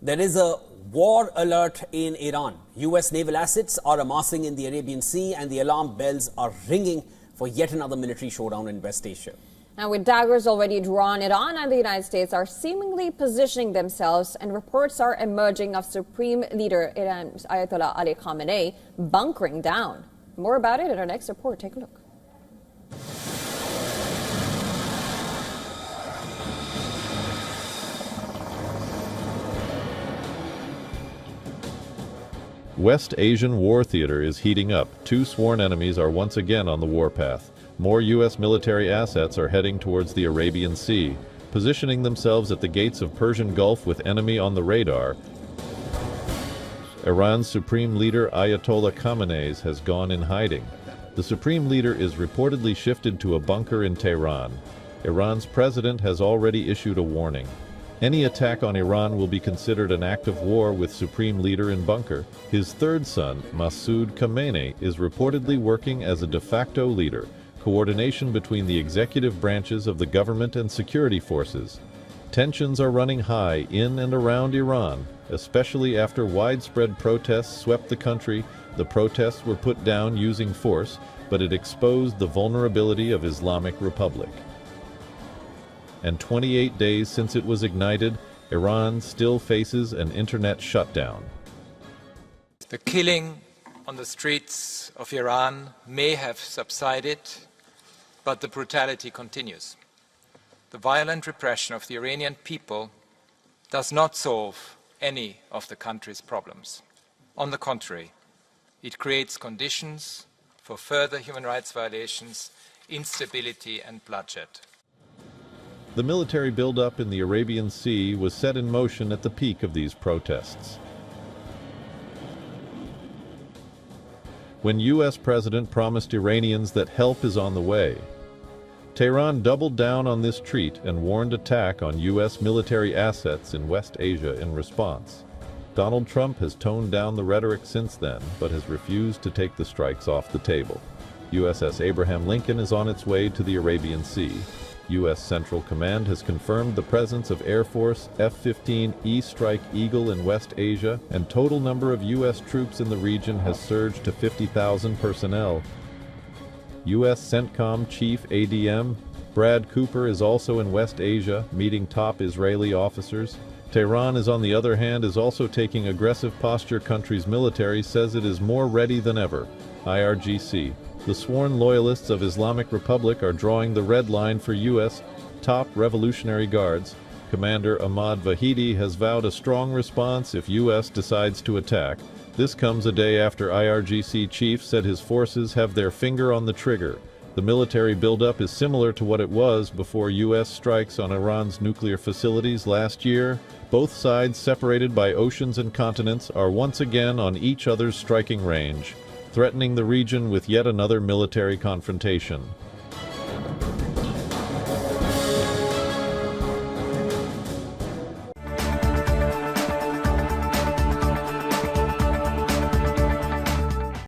There is a war alert in Iran. US naval assets are amassing in the Arabian Sea and the alarm bells are ringing for yet another military showdown in West Asia. Now, with daggers already drawn, Iran and the United States are seemingly positioning themselves, and reports are emerging of Supreme Leader Iran's Ayatollah Ali Khamenei bunkering down. More about it in our next report. Take a look. West Asian war theater is heating up. Two sworn enemies are once again on the warpath. More U.S. military assets are heading towards the Arabian Sea, positioning themselves at the gates of Persian Gulf with enemy on the radar. Iran's Supreme Leader Ayatollah Khamenei has gone in hiding. The Supreme Leader is reportedly shifted to a bunker in Tehran. Iran's president has already issued a warning. Any attack on Iran will be considered an act of war with Supreme Leader in bunker. His third son, Masoud Khamenei, is reportedly working as a de facto leader, coordination between the executive branches of the government and security forces. Tensions are running high in and around Iran, especially after widespread protests swept the country. The protests were put down using force, but it exposed the vulnerability of Islamic Republic. And 28 days since it was ignited, Iran still faces an internet shutdown. The killing on the streets of Iran may have subsided, but the brutality continues. The violent repression of the Iranian people does not solve any of the country's problems. On the contrary, it creates conditions for further human rights violations, instability and bloodshed. The military buildup in the Arabian Sea was set in motion at the peak of these protests. When U.S. President promised Iranians that help is on the way, Tehran doubled down on this treat and warned attack on U.S. military assets in West Asia in response. Donald Trump has toned down the rhetoric since then, but has refused to take the strikes off the table. USS Abraham Lincoln is on its way to the Arabian Sea. U.S. Central Command has confirmed the presence of Air Force F-15E Strike Eagle in West Asia, and total number of U.S. troops in the region has surged to 50,000 personnel. U.S. CENTCOM Chief ADM Brad Cooper is also in West Asia, meeting top Israeli officers. Tehran, on the other hand, is also taking aggressive posture. Country's military says it is more ready than ever. IRGC. The sworn loyalists of Islamic Republic are drawing the red line for U.S. top Revolutionary Guards. Commander Ahmad Vahidi has vowed a strong response if U.S. decides to attack. This comes a day after IRGC chief said his forces have their finger on the trigger. The military buildup is similar to what it was before U.S. strikes on Iran's nuclear facilities last year. Both sides, separated by oceans and continents, are once again on each other's striking range, threatening the region with yet another military confrontation.